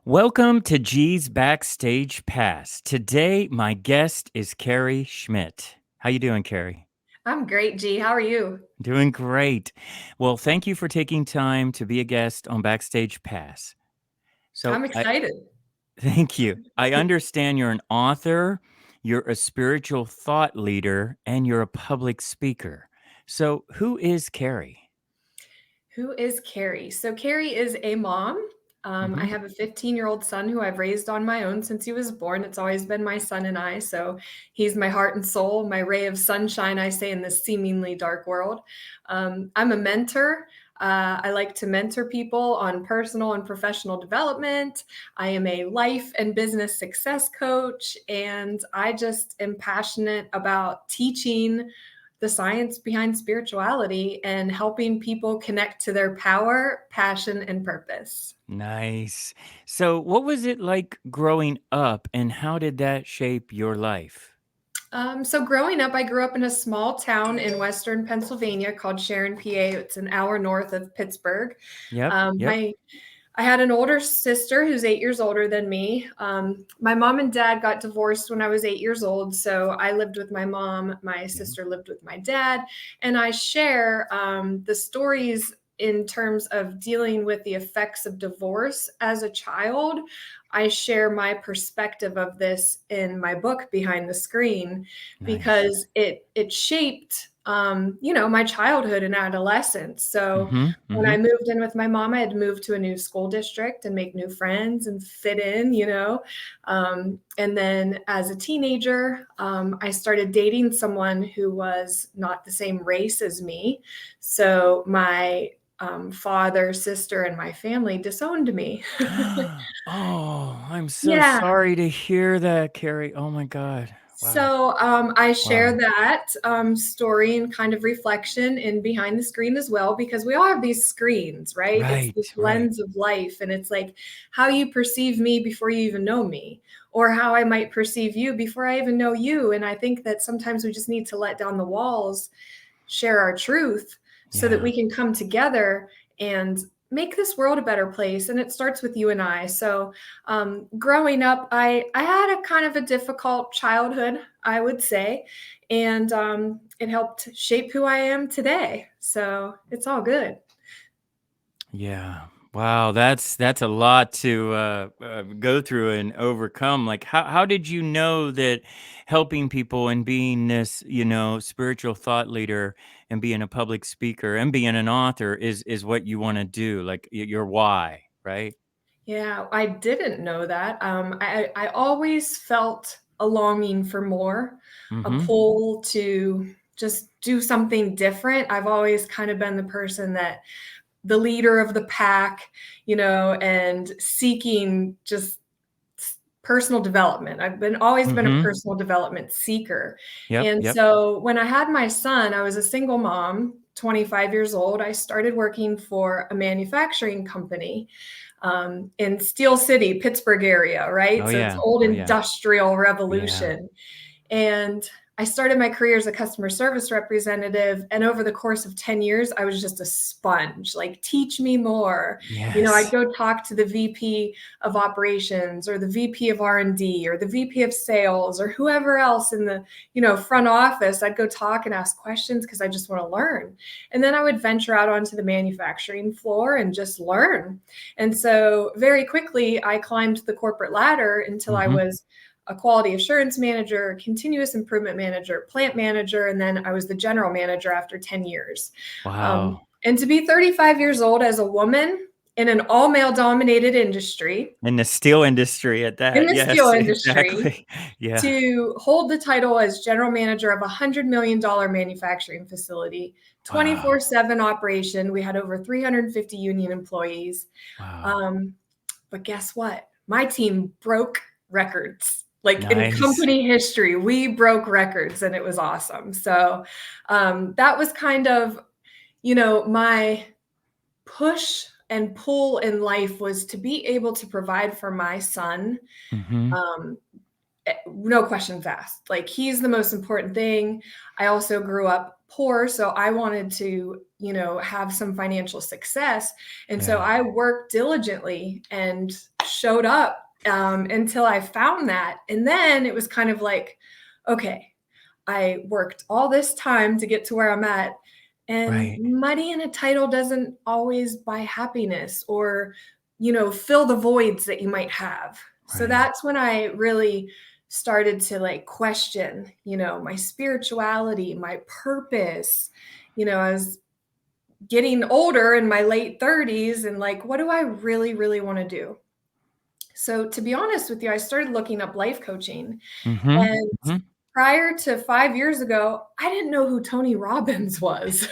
Welcome to G's Backstage Pass. Today, my guest is Carrie Schmidt. How you doing, Carrie? I'm great, G. How are you? Doing great. Well, thank you for taking time to be a guest on Backstage Pass. So, I'm I excited. thank you. I understand you're an author, you're a spiritual thought leader, and you're a public speaker. So, who is Carrie? Who is Carrie? So, Carrie is a mom. I Hmm. have a 15-year-old son who I've raised on my own since he was born. It's always been my son and I. So, he's my heart and soul, my ray of sunshine, I say, in this seemingly dark world. I'm a mentor. I like to mentor people on personal and professional development. I am a life and business success coach, and I just am passionate about teaching the science behind spirituality and helping people connect to their power, passion, and purpose. Nice. So, what was it like growing up, and how did that shape your life? So growing up, I grew up in a small town in Western Pennsylvania called Sharon, PA. It's an hour north of Pittsburgh. Yep, Um, yep. my I had an older sister who's 8 years older than me. My mom and dad got divorced when I was 8 years old. So I lived with my mom. My Yeah. sister lived with my dad. And I share the stories in terms of dealing with the effects of divorce as a child. I share my perspective of this in my book Behind the Screen Nice. because it shaped my childhood and adolescence. So Mhm, when I mhm. moved in with my mom, I had to move to a new school district and make new friends and fit in. And then as a teenager, I started dating someone who was not the same race as me. So my father, sister, and my family disowned me. Oh, I'm so Yeah. sorry to hear that, Carrie. Oh my god. Wow, So I share wow. that story and kind of reflection in Behind the Screen as well, because we all have these screens, right? It's Right, this right. lens of life, and it's like how you perceive me before you even know me, or how I might perceive you before I even know you. And I think that sometimes we just need to let down the walls, share our truth, so that Yeah. we can come together and make this world a better place. And it starts with you and I. So growing up, I had a kind of a difficult childhood, I would say, and it helped shape who I am today. So it's all good. Yeah. Wow, that's a lot to go through and overcome. Like, how did you know that helping people and being this, spiritual thought leader and being a public speaker and being an author is what you want to do? Like your why, right? Yeah, I didn't know that. I always felt a longing for more, a Mm-hmm. pull to just do something different. I've always kind of been the person that the leader of the pack, and seeking just personal development. I've been always been a Mm-hmm. personal development seeker. Yep. And Yep. so when I had my son, I was a single mom, 25 years old. I started working for a manufacturing company in Steel City, Pittsburgh area, right? Oh So it's yeah. old Oh yeah. industrial Yeah. revolution. And I started my career as a customer service representative. And over the course of 10 years, I was just a sponge, like, teach me more. I'd Yes. go talk to the VP of operations or the VP of R&D or the VP of sales or whoever else in the, front office. I'd go talk and ask questions because I just want to learn. And then I would venture out onto the manufacturing floor and just learn. And so very quickly, I climbed the corporate ladder until I Mm-hmm. was a quality assurance manager, continuous improvement manager, plant manager, and then I was the general manager after 10 years. Wow. And to be 35 years old as a woman in an all male dominated industry, In the steel industry at in that. the steel Yes, industry, exactly. Yeah. to hold the title as general manager of a $100 million manufacturing facility, Wow. 24/7 operation. We had over 350 union employees. Wow. Um, but guess what? My team broke records. Like in Nice. company history, we broke records and it was awesome. So that was kind of, my push and pull in life was to be able to provide for my son. Mhm. Um, no questions asked. Like, he's the most important thing. I also grew up poor, so I wanted to, have some financial success. And so Yeah. I worked diligently and showed up until I found that. And then it was kind of like, okay, I worked all this time to get to where I'm at. And Right. money and a title doesn't always buy happiness or, fill the voids that you might have. So Right. that's when I really started to like question, my spirituality, my purpose. I was getting older in my late 30s and like, what do I really, really want to do? So, to be honest with you, I started looking up life coaching. Mm-hmm. And Hmm. prior to 5 years ago, I didn't know who Tony Robbins was.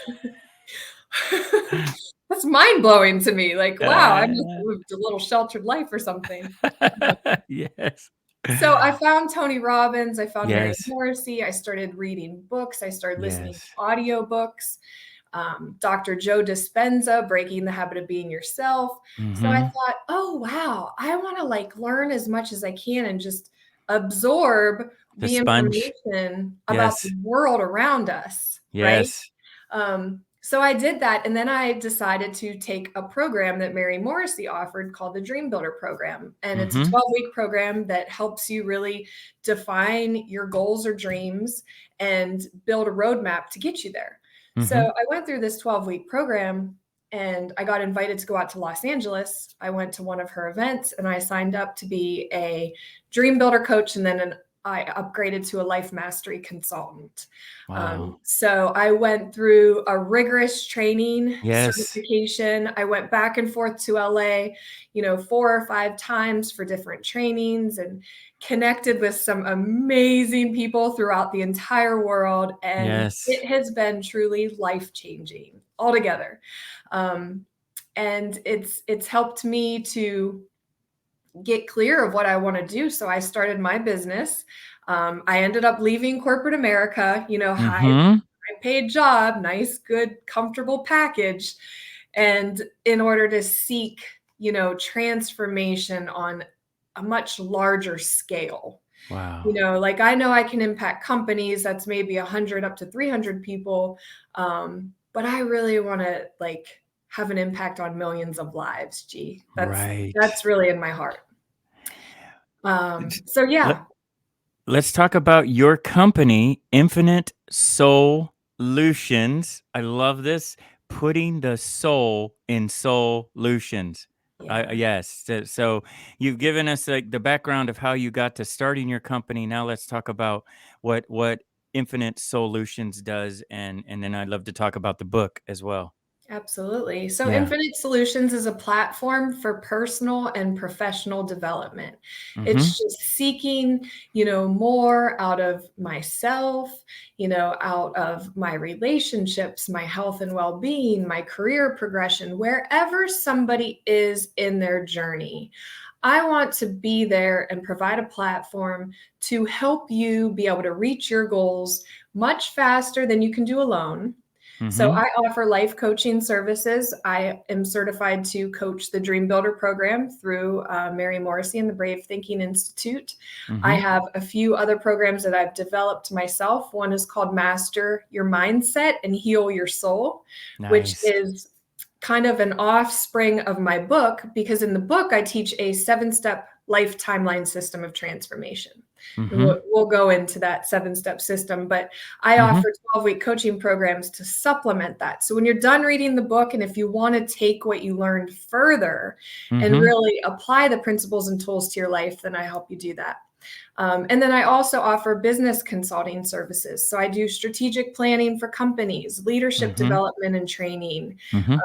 That's mind blowing to me. Like, wow, I must have lived a little sheltered life or something. Yes. So I found Tony Robbins, I found Mary Yes. Morrissey, I started reading books, I started listening Yes. to audiobooks, Dr. Joe Dispenza, Breaking the Habit of Being Yourself. So I Mm-hmm. thought, oh wow, I want to like learn as much as I can and just absorb The the sponge. information about the Yes. world around us, right? Yes. So I did that, and then I decided to take a program that Mary Morrissey offered called the Dream Builder Program. And it's a Mm-hmm. 12-week program that helps you really define your goals or dreams and build a roadmap to get you there. So Mm-hmm. I went through this 12-week program and I got invited to go out to Los Angeles. I went to one of her events and I signed up to be a Dream Builder coach and then I upgraded to a life mastery consultant. Wow. So I went through a rigorous training Yes. certification. I went back and forth to LA, 4 or 5 times for different trainings and connected with some amazing people throughout the entire world. And Yes. it has been truly life changing altogether. Um, and it's helped me to get clear of what I want to do. So I started my business. I ended up leaving corporate America, high Mm-hmm. paid job, nice, good, comfortable package. And in order to seek, transformation on a much larger scale. Wow. Like I know I can impact companies that's maybe 100 up to 300 people. But I really want to like have an impact on millions of lives. Gee, Right. that's really in my heart. So Let, yeah, let's talk about your company, Infinite SOULutions. I love this. Putting the soul in solutions. yeah, Yes. So you've given us like the background of how you got to starting your company. Now let's talk about what Infinite SOULutions does, and then I'd love to talk about the book as well. absolutely. So Yeah. Infinite Solutions is a platform for personal and professional development. Mm-hmm. It's just seeking, more out of myself, out of my relationships, my health and well-being, my career progression, wherever somebody is in their journey. I want to be there and provide a platform to help you be able to reach your goals much faster than you can do alone. So Mm-hmm. I offer life coaching services. I am certified to coach the Dream Builder program through Mary Morrissey and the Brave Thinking Institute. I Mm-hmm. have a few other programs that I've developed myself. One is called Master Your Mindset and Heal Your Soul, which Nice. is kind of an offspring of my book, because in the book, I teach a 7-step life timeline system of transformation. And Mm-hmm. we'll go into that 7-step system, but I Mm-hmm. offer 12-week coaching programs to supplement that. So when you're done reading the book, and if you want to take what you learned further and Mm-hmm. really apply the principles and tools to your life, then I help you do that. And then I also offer business consulting services. So I do strategic planning for companies, leadership Mm-hmm. development and training, Mm-hmm.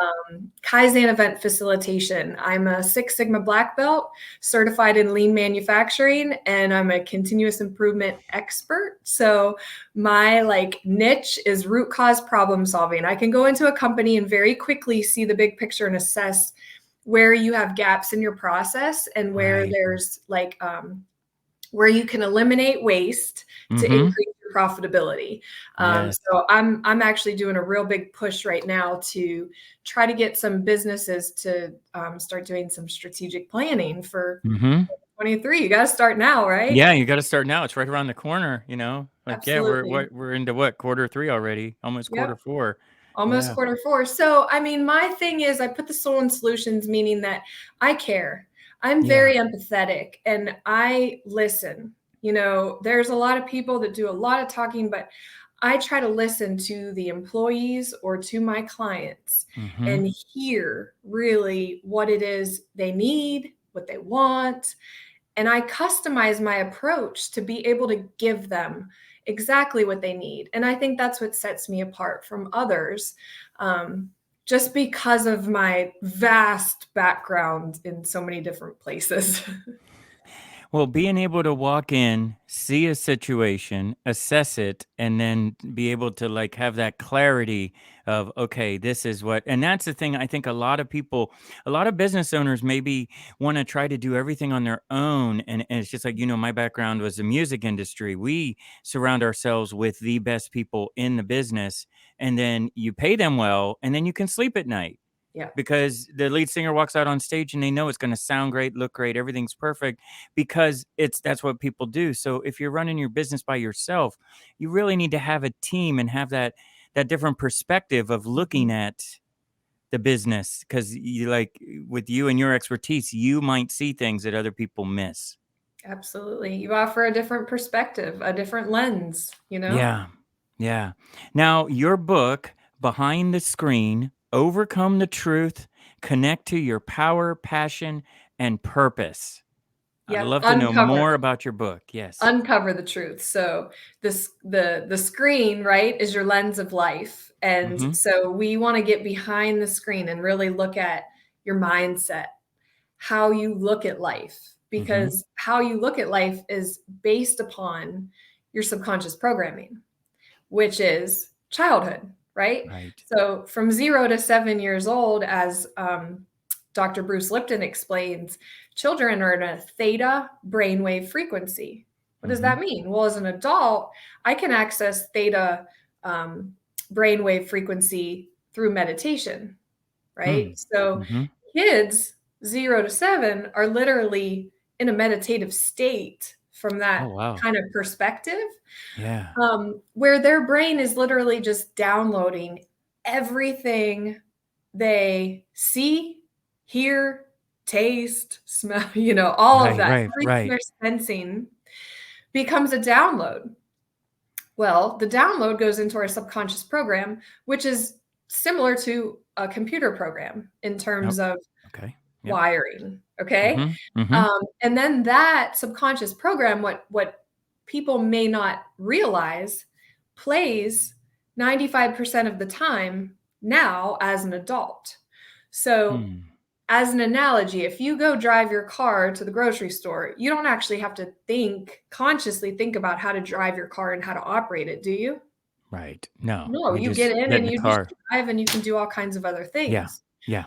Kaizen event facilitation. I'm a Six Sigma black belt, certified in lean manufacturing, and I'm a continuous improvement expert. So my like niche is root cause problem solving. I can go into a company and very quickly see the big picture and assess where you have gaps in your process and where Right. there's like where you can eliminate waste to Mm-hmm. increase your profitability. Yes. So I'm actually doing a real big push right now to try to get some businesses to start doing some strategic planning for Mm-hmm. 23. You got to start now, right? Yeah, you got to start now. It's right around the corner. Like, yeah, Absolutely. we're into what, quarter 3 already, almost quarter Yep. 4. Almost Yeah, quarter four. So, I mean, my thing is I put the soul in solutions, meaning that I care. I'm yeah, very empathetic and I listen. You know, there's a lot of people that do a lot of talking, but I try to listen to the employees or to my clients mhm. and hear really what it is they need, what they want, and I customize my approach to be able to give them exactly what they need. And I think that's what sets me apart from others, um, just because of my vast background in so many different places. Well, being able to walk in, see a situation, assess it, and then be able to like have that clarity of, okay, this is what, and that's the thing. I think a lot of people, a lot of business owners maybe want to try to do everything on their own. And it's just like, my background was the music industry. We surround ourselves with the best people in the business, and then you pay them well, and then you can sleep at night Yeah, because the lead singer walks out on stage and they know it's going to sound great, look great, everything's perfect because that's what people do. So if you're running your business by yourself, you really need to have a team and have that different perspective of looking mhm, at the business because you like with you and your expertise, you might see things that other people miss. absolutely. You offer a different perspective, a different lens, you know? Yeah. Yeah. Now, your book, Behind the Screen, Overcome the Truth, Connect to Your Power, Passion, and Purpose. I'd Yep, love to know more about your book. Yes. uncover the truth. So this the screen, right, is your lens of life. And Mm-hmm. so we want to get behind the screen and really look at your mindset, how you look at life, Mm-hmm. because how you look at life is based upon your subconscious programming, which is childhood, right? Right. So from 0 to 7 years old, as Dr. Bruce Lipton explains, children are in a theta brainwave frequency. What does Mm-hmm. that mean? Well, as an adult, I can access theta um, brainwave frequency through meditation, right? Hmm. So Mm-hmm. kids 0 to 7 are literally in a meditative state from Oh that wow. kind of perspective, Yeah. where their brain is literally just downloading everything they see, hear, taste, smell, all of Right. that, Right. everything Right. they're sensing becomes a download. Well, the download goes into our subconscious program, which is similar to a computer program in Oh. terms of Okay. Yep. wiring. Okay. Mm-hmm. Mm-hmm. And then that subconscious program, what people may not realize, plays 95% of the time now as an adult. So, Hmm. as an analogy, if you go drive your car to the grocery store, you don't actually have to consciously think about how to drive your car and how to operate it, do you? Right. No, No, you you get just in get in and the you just car. drive and you can do all kinds of other Yeah. things. Yeah.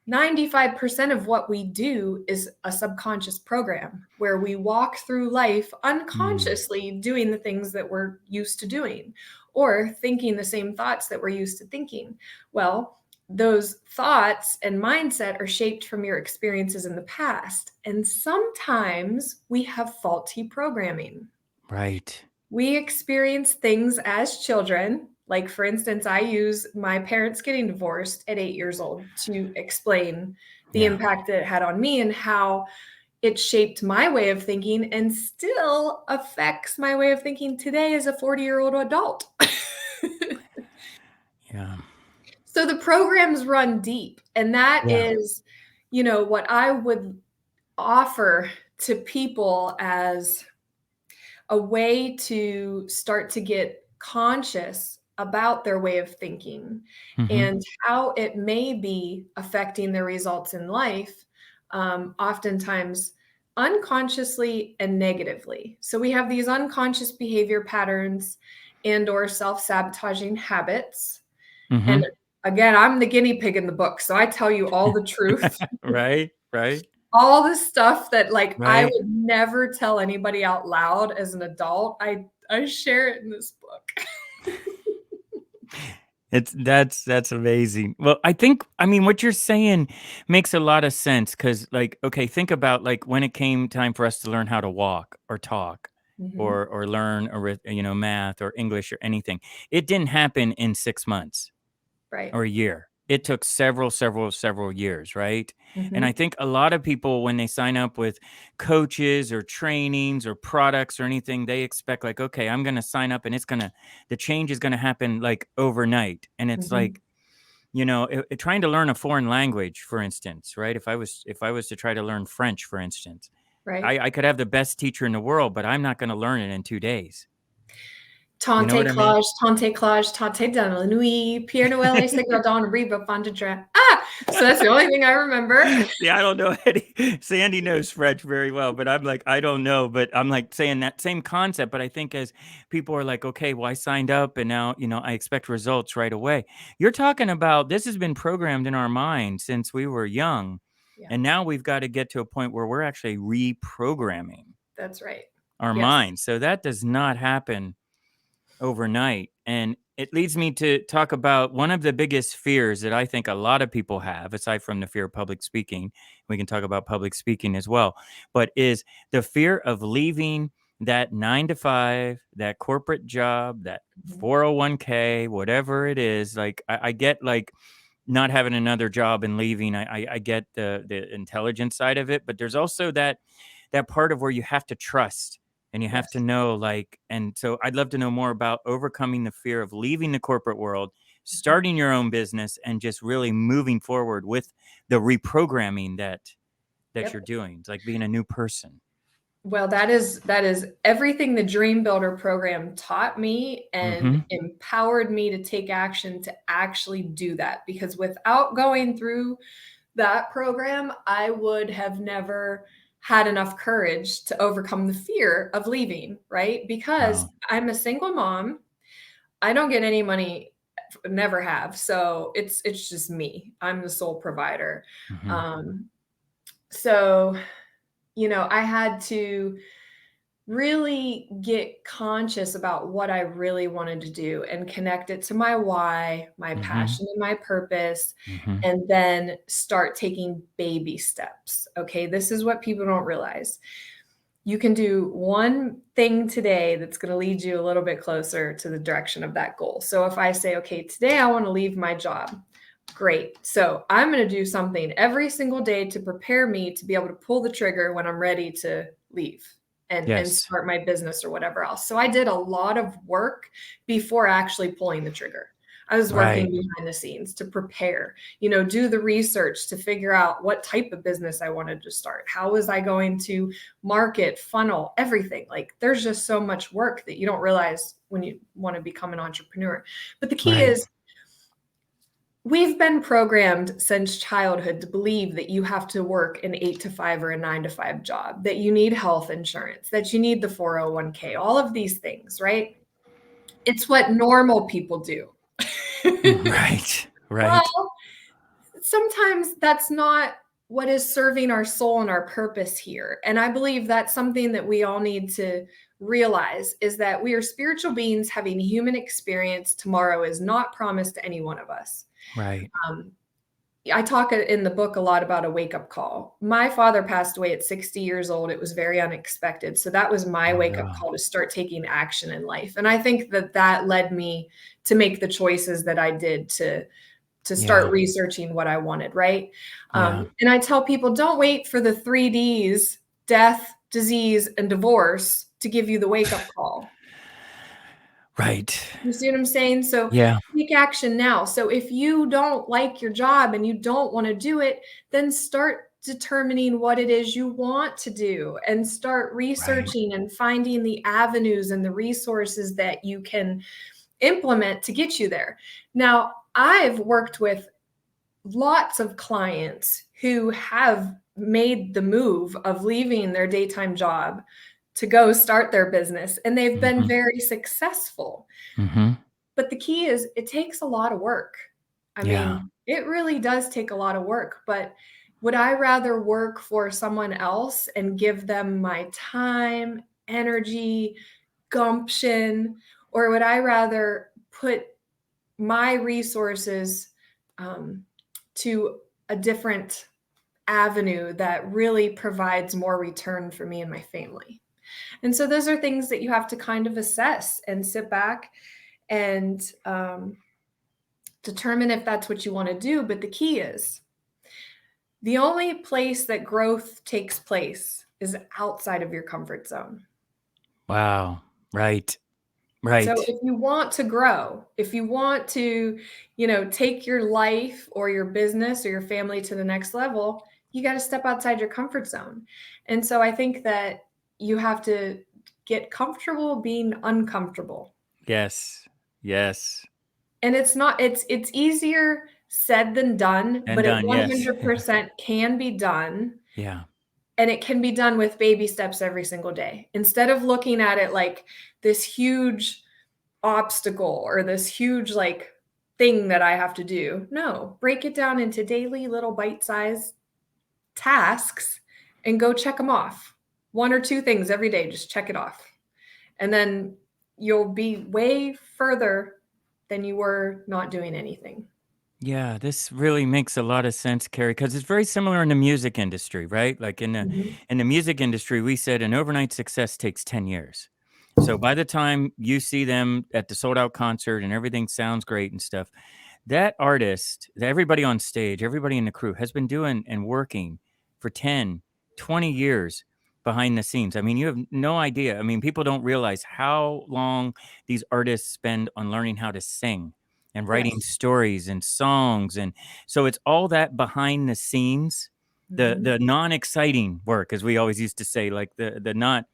95% of what we do is a subconscious program where we walk through life Hmm. unconsciously doing the things that we're used to doing or thinking the same thoughts that we're used to thinking. Well, those thoughts and mindset are shaped from your experiences in the past. And sometimes we have faulty programming. Right. We experience things as children. Like, for instance, I use my parents getting divorced at 8 years old to explain the Yeah. impact that it had on me and how it shaped my way of thinking and still affects my way of thinking today as a 40-year-old adult. Yeah. So the programs run deep. And that Yeah. is, what I would offer to people as a way to start to get conscious about their way of thinking Mm-hmm. and how it may be affecting their results in life, oftentimes unconsciously and negatively. So we have these unconscious behavior patterns and or self-sabotaging habits. Mm-hmm. And again, I'm the guinea pig in the book, so I tell you all the truth. Right. Right. All the stuff that, like, I Right. would never tell anybody out loud as an adult, I share it in this book. It's that's amazing. Well, I mean what you're saying makes a lot of sense cuz like okay, think about like when it came time for us to learn how to walk or talk. Mhm. or learn math or English or anything. It didn't happen in 6 months Right. or a year. It took several years, right? And I Mhm. think a lot of people, when they sign up with coaches or trainings or products or anything, they expect like, okay, I'm going to sign up and the change is going to happen like overnight. And it's Mhm. like, trying to learn a foreign language, for instance, right? If I was to try to learn French, for instance, Right. I could have the best teacher in the world, but I'm not going to learn it in 2 days. You know Tante what I mean? Clage, Tante Clage, Tate dans la nuit, Pierre Noël et ses gardons rive fondra. So that's the only thing I remember. See, I don't know any. Sandy knows French very well, but I'm like, I don't know. But I'm like saying that same concept. But I think as people are like, okay, well, I signed up and now, I expect results right away. You're talking about this has been programmed in our mind since we were young. Yeah, And now we've got to get to a point where we're actually reprogramming that's right. our Yes. minds. So that does not happen overnight. And it leads me to talk about one of the biggest fears that I think a lot of people have, aside from the fear of public speaking. We can talk about public speaking as well, but is the fear of leaving that 9 to 5, that corporate job, that Mhm. 401k, whatever it is. Like, I get like not having another job and leaving. I get the intelligence side of it, but there's also that part of where you have to trust and you have to Yes. know, like, and so I'd love to know more about overcoming the fear of leaving the corporate world, Mhm. starting your own business, and just really moving forward with the reprogramming that you're Yep. doing. It's like being a new person. Well, that is everything the Dream Builder program taught me and Mm-hmm. empowered me to take action to actually do that. Because without going through that program, I would have never had enough courage to overcome the fear of leaving, right? Because Wow. I'm a single mom. I don't get any money, never have. So it's just me. I'm the sole provider. Mm-hmm. Um, so I had to really get conscious about what I really wanted to do and connect it to my why, my Mm-hmm. passion, and my purpose, Mm-hmm. and then start taking baby steps. Okay, this is what people don't realize. You can do one thing today that's going to lead you a little bit closer to the direction of that goal. So if I say, okay, today I want to leave my job. Great. So I'm going to do something every single day to prepare me to be able to pull the trigger when I'm ready to leave and Yes. start my business or whatever else. So I did a lot of work before actually pulling the trigger. I was working Right. behind the scenes to prepare, do the research to figure out what type of business I wanted to start. How was I going to market, funnel, everything? Like there's just so much work that you don't realize when you want to become an entrepreneur. But the key Right. is we've been programmed since childhood to believe that you have to work an 8 to 5 or a 9 to 5 job, that you need health insurance, that you need the 401k, all of these things, right? It's what normal people do. Right. Right. Well, sometimes that's not what is serving our soul and our purpose here. And I believe that's something that we all need to realize is that we are spiritual beings having human experience. Tomorrow is not promised to any one of us. Right. Um, I talk in the book a lot about a wake up call. My father passed away at 60 years old. It was very unexpected. So that was my Oh wake up no. call to start taking action in life. And I think that led me to make the choices that I did to start Yeah. researching what I wanted, right? Yeah. And I tell people don't wait for the 3 Ds, death, disease, and divorce to give you the wake up call. Right. You see what I'm saying? So Yeah. take action now. So if you don't like your job and you don't want to do it, then start determining what it is you want to do and start Right. researching and finding the avenues and the resources that you can implement to get you there. Now, I've worked with lots of clients who have made the move of leaving their daytime job to go start their business, and they've been Mm-hmm. very successful. Mm-hmm. But the key is it takes a lot of work. I Yeah. mean, it really does take a lot of work, but would I rather work for someone else and give them my time, energy, gumption, or would I rather put my resources um, to a different avenue that really provides more return for me and my family? And so those are things that you have to kind of assess and sit back and determine if that's what you want to do. But the key is the only place that growth takes place is outside of your comfort zone. Wow. Right. So Right. if you want to grow, if you want to, take your life or your business or your family to the next level, you got to step outside your comfort zone. And so I think that you have to get comfortable being uncomfortable. Yes. Yes. And it's easier said than done, And but it done. Yes. 100% can be done. Yeah. And it can be done with baby steps every single day. Instead of looking at it like this huge obstacle or this huge like thing that I have to do. No, break it down into daily little bite-sized tasks and go check them off. One or two things every day, just check it off. And then you'll be way further than you were not doing anything. Yeah, this really makes a lot of sense, Carrie, because it's very similar in the music industry, right? Like Mhm. in the music industry, we said an overnight success takes 10 years. So by the time you see them at the sold out concert and everything sounds great and stuff, that artist, everybody on stage, everybody in the crew has been doing and working for 10, 20 years behind the scenes. I mean, you have no idea. I mean, people don't realize how long these artists spend on learning how to sing and writing Yes. stories and songs. And so it's all that behind the scenes, the Mhm. non-exciting work, as we always used to say, like the not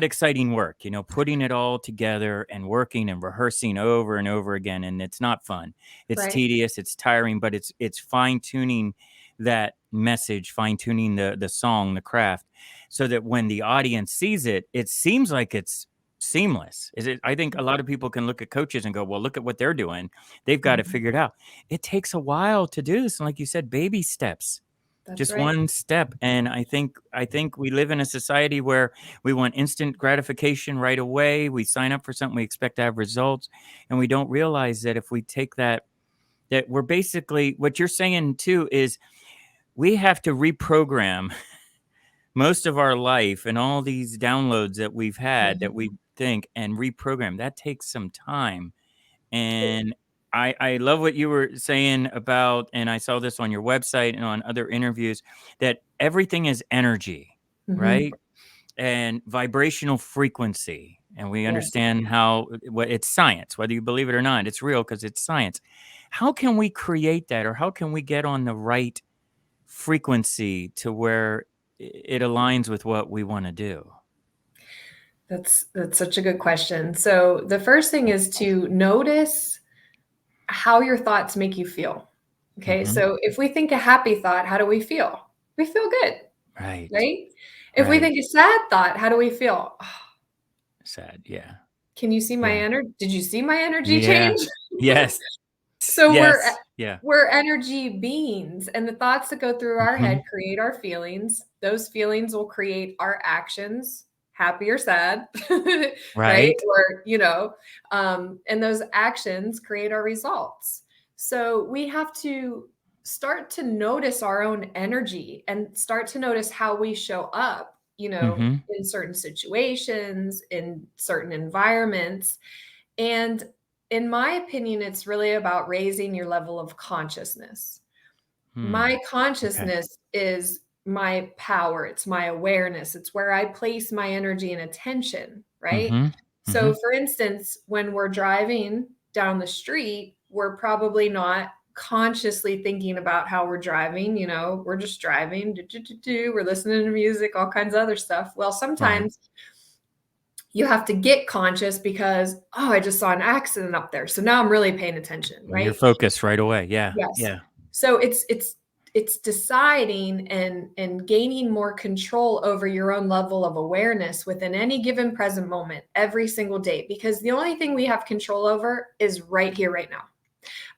exciting work, putting it all together and working and rehearsing over and over again. And it's not fun. It's Right. tedious, it's tiring, but it's fine-tuning that message, fine-tuning the song, the craft, so that when the audience sees it, it seems like it's seamless. I think a lot of people can look at coaches and go, well, look at what they're doing. They've got it Mhm. figured out. It takes a while to do this. And like you said, baby steps, That's just right. one step. And I think we live in a society where we want instant gratification right away. We sign up for something, we expect to have results, and we don't realize that if we take that we're basically, what you're saying too is, we have to reprogram most of our life and all these downloads that we've had that Mhm. we think, and reprogram. That takes some time. And I love what you were saying about, and I saw this on your website and on other interviews, that everything is energy, Mhm. right? And vibrational frequency. And we Yes. understand how, what it's science, whether you believe it or not, it's real because it's science. How can we create that, or how can we get on the right frequency to where it aligns with what we want to do? That's such a good question. So the first thing is to notice how your thoughts make you feel. Okay, Hmm. so if we think a happy thought, how do we feel? We feel good, Right. right? If we Right. think a sad thought, how do we feel? Sad. Yeah. Can you see my Yeah. energy? Did you see my energy Yeah. change? Yes. So Yes. Yeah. we're energy beings, and the thoughts that go through our Hmm. head create our feelings. Those feelings will create our actions, happy or sad, right? Right. Or, and those actions create our results. So we have to start to notice our own energy and start to notice how we show up, Hmm. in certain situations, in certain environments. And in my opinion, it's really about raising your level of consciousness. Hmm. My Okay. consciousness is my power, it's my awareness, it's where I place my energy and attention, right? Hmm. Hmm. So, for instance, when we're driving down the street, we're probably not consciously thinking about how we're driving. We're just driving, we're listening to music, all kinds of other stuff. Well, Right. sometimes you have to get conscious because, oh, I just saw an accident up there. So now I'm really paying attention, You're right? focused right away. Yeah. Yes. Yeah. So it's deciding and gaining more control over your own level of awareness within any given present moment every single day, because the only thing we have control over is right here, right now.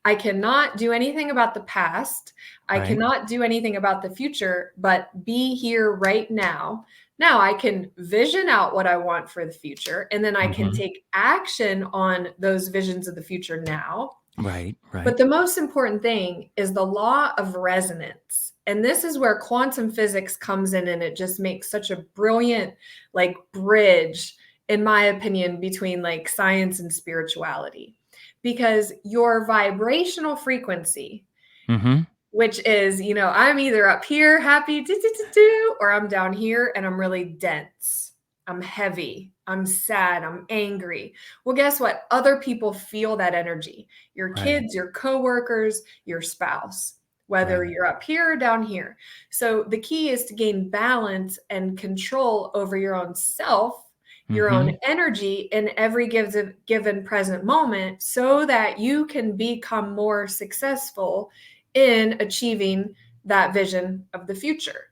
I cannot do anything about the past. I Right. cannot do anything about the future, but be here right now. Now I can vision out what I want for the future, and then I can Hmm. take action on those visions of the future now. Right, But right. the most important thing is the law of resonance. And this is where quantum physics comes in, and it just makes such a brilliant like bridge, in my opinion, between like science and spirituality. Because your vibrational frequency, Mhm. which is, I'm either up here happy, do, do, do, do, or I'm down here and I'm really dense. I'm heavy. I'm sad. I'm angry. Well, guess what? Other people feel that energy. Your Right, kids, your coworkers, your spouse, whether right. you're up here or down here. So the key is to gain balance and control over your own self, your own Mhm. energy in every given present moment, so that you can become more successful in achieving that vision of the future.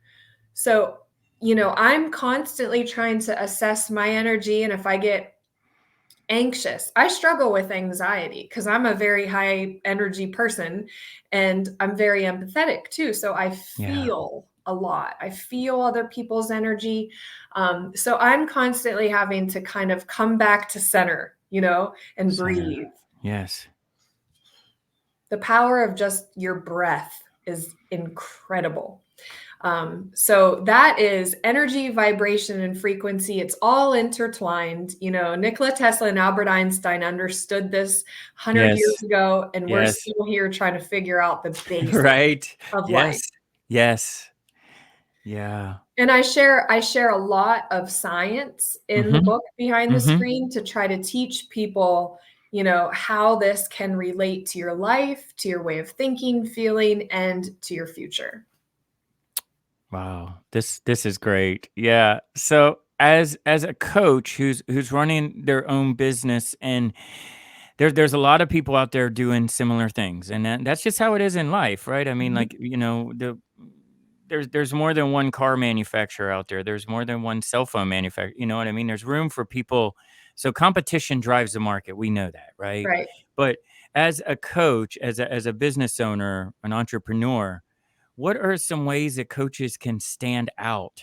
So, I'm constantly trying to assess my energy. And if I get anxious, I struggle with anxiety because I'm a very high energy person and I'm very empathetic too. So I Yeah. feel a lot. I feel other people's energy. So I'm constantly having to kind of come back to center, and Center. breathe. Yes. The power of just your breath is incredible. So that is energy, vibration, and frequency. It's all intertwined. Nikola Tesla and Albert Einstein understood this 100 Yes. years ago, and we're Yes. still here trying to figure out the basics Right. of life. Yes. Yes. Yeah. And I share a lot of science in the Mhm. book Behind the Mhm. Screen to try to teach people, how this can relate to your life, to your way of thinking, feeling, and to your future. Wow. This is great. Yeah. So as a coach who's running their own business, and there's a lot of people out there doing similar things, and that's just how it is in life, right? I mean, Mhm. like, there's more than one car manufacturer out there. There's more than one cell phone manufacturer. You know what I mean? There's room for people. So competition drives the market. We know that, right? Right. But as a coach, as a business owner, an entrepreneur, what are some ways that coaches can stand out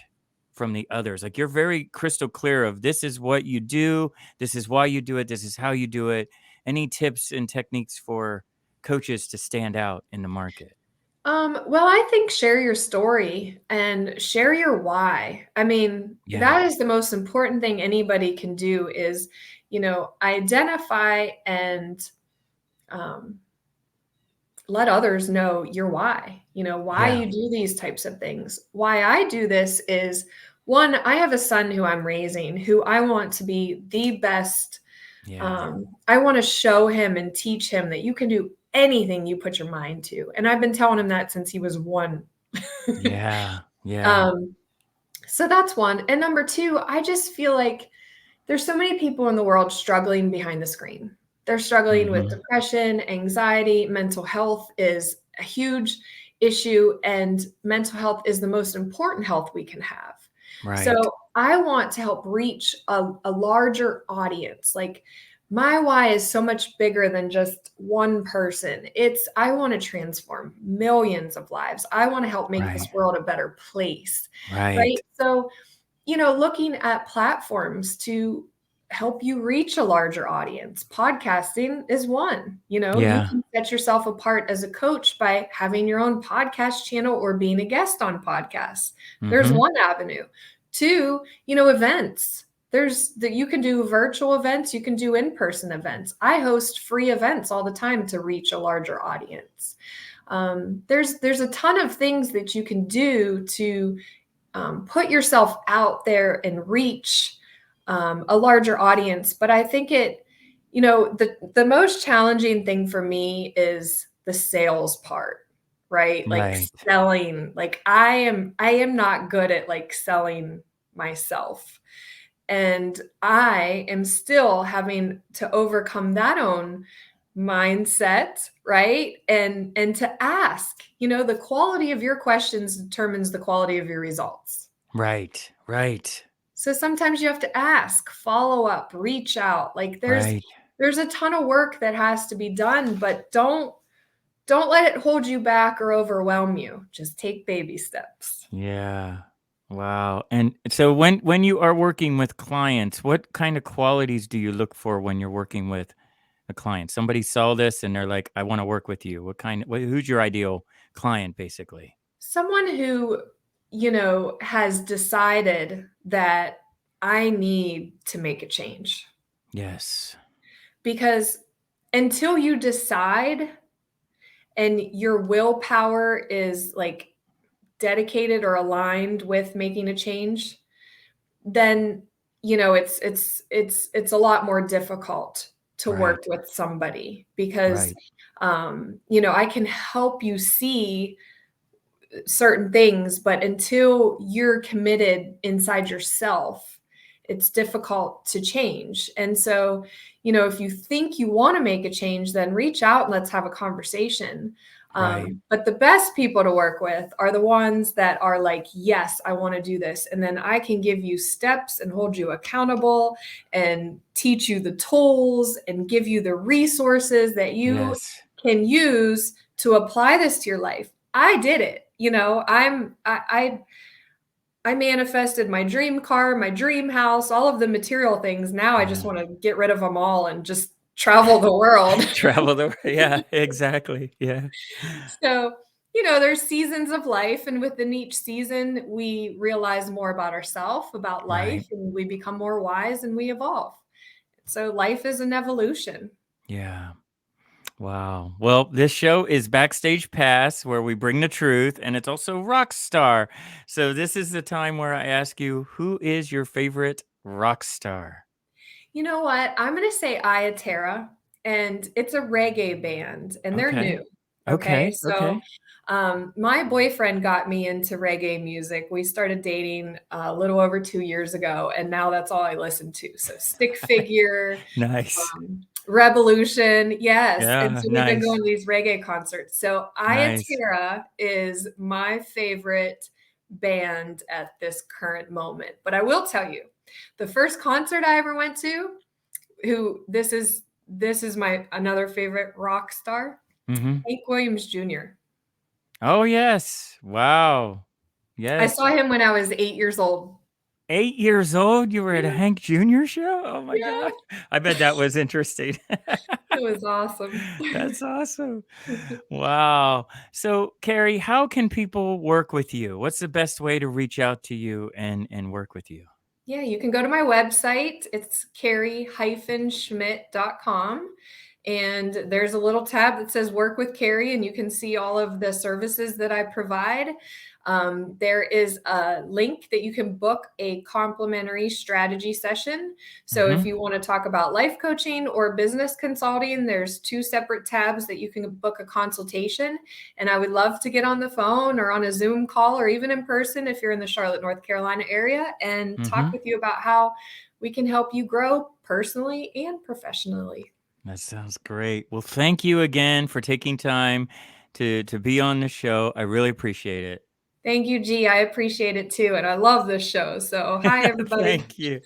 from the others? Like, you're very crystal clear of, this is what you do, this is why you do it, this is how you do it. Any tips and techniques for coaches to stand out in the market? Well, I think share your story and share your why. I mean, Yeah. that is the most important thing anybody can do is, identify and um, let others know your why, why Yeah. you do these types of things. Why I do this is, one, I have a son who I'm raising who I want to be the best. Yeah. I want to show him and teach him that you can do anything you put your mind to. And I've been telling him that since he was one. Yeah. Yeah. um, so that's one. And number two, I just feel like there's so many people in the world struggling behind the screen. They're struggling with Mhm. depression, anxiety, mental health is a huge issue, and mental health is the most important health we can have. Right. So I want to help reach a larger audience. Like, my why is so much bigger than just one person. I want to transform millions of lives. I want to help make Right. this world a better place. Right. Right. So looking at platforms to help you reach a larger audience. Podcasting is one. You Yeah. can set yourself apart as a coach by having your own podcast channel or being a guest on podcasts. There's Mhm. one avenue. Two, events. There's that you can do virtual events, you can do in-person events. I host free events all the time to reach a larger audience. There's a ton of things that you can do to put yourself out there and reach a larger audience. But I think the most challenging thing for me is the sales part, right? Like Right. selling. Like I am not good at like selling myself. And I am still having to overcome that own mindset, right? And to ask, the quality of your questions determines the quality of your results. Right. Right. So sometimes you have to ask, follow up, reach out. Like Right. there's a ton of work that has to be done, but don't let it hold you back or overwhelm you. Just take baby steps. Yeah. Wow. And so when you are working with clients, what kind of qualities do you look for when you're working with a client? Somebody saw this and they're like, I want to work with you. Who's your ideal client, basically? Someone who, has decided that I need to make a change. Yes. Because until you decide and your willpower is like dedicated or aligned with making a change, then it's a lot more difficult to work Right. with somebody because Right. I can help you see certain things, but until you're committed inside yourself, it's difficult to change. And so, if you think you want to make a change, then reach out and let's have a conversation. Right. But the best people to work with are the ones that are like, yes, I want to do this. And then I can give you steps and hold you accountable and teach you the tools and give you the resources that you Yes. can use to apply this to your life. I did it. I manifested my dream car, my dream house, all of the material things. Now I just Yeah. want to get rid of them all and just travel the world. Travel the Yeah, exactly. Yeah. So, there's seasons of life, and within each season, we realize more about ourselves, about life, Right. and we become more wise and we evolve. So, life is an evolution. Yeah. Wow. Well, this show is Backstage Pass, where we bring the truth, and it's also rock star. So this is the time where I ask you, who is your favorite rock star? You know what? I'm gonna say Ayaterra, and it's a reggae band, and they're Okay. new. Okay, Okay. so Okay. my boyfriend got me into reggae music. We started dating a little over 2 years ago, and now that's all I listen to. So Stick Figure, Nice. Revolution, yes. And Yeah. so we've been Nice. going to these reggae concerts. So Nice. Ayaterra is my favorite band at this current moment. But I will tell you, the first concert I ever went to, who this is my another favorite rock star, Mm-hmm. Hank Williams Jr. Oh, yes. Wow. I Yes. saw him when I was 8 years old. 8 years old, you were at a Yeah, Hank Jr. show? Oh my yeah, God. I bet that was interesting. it was awesome. That's awesome. Wow. So, Carrie, how can people work with you? What's the best way to reach out to you and work with you? Yeah, you can go to my website. It's carrie-schmidt.com. And there's a little tab that says work with Carrie, and you can see all of the services that I provide. There is a link that you can book a complimentary strategy session. So if Mhm. you want to talk about life coaching or business consulting, there's two separate tabs that you can book a consultation. And I would love to get on the phone or on a Zoom call or even in person if you're in the Charlotte, North Carolina area and talk Mhm. with you about how we can help you grow personally and professionally. That sounds great. Well, thank you again for taking time to be on the show. I really appreciate it. Thank you, G. I appreciate it too. And I love this show. So, hi, everybody. Thank you.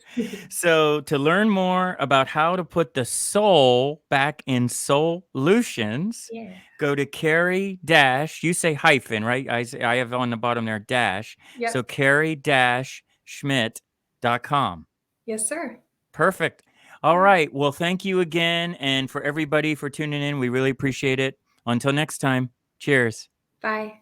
So, to learn more about how to put the soul back in solutions, Yeah. go to Carrie dash, you say hyphen, right? I have on the bottom there dash. So, Yep. Carrie dash Schmidt.com. Yes, sir. Perfect. All right. Well, thank you again. And for everybody for tuning in, we really appreciate it. Until next time, cheers. Bye.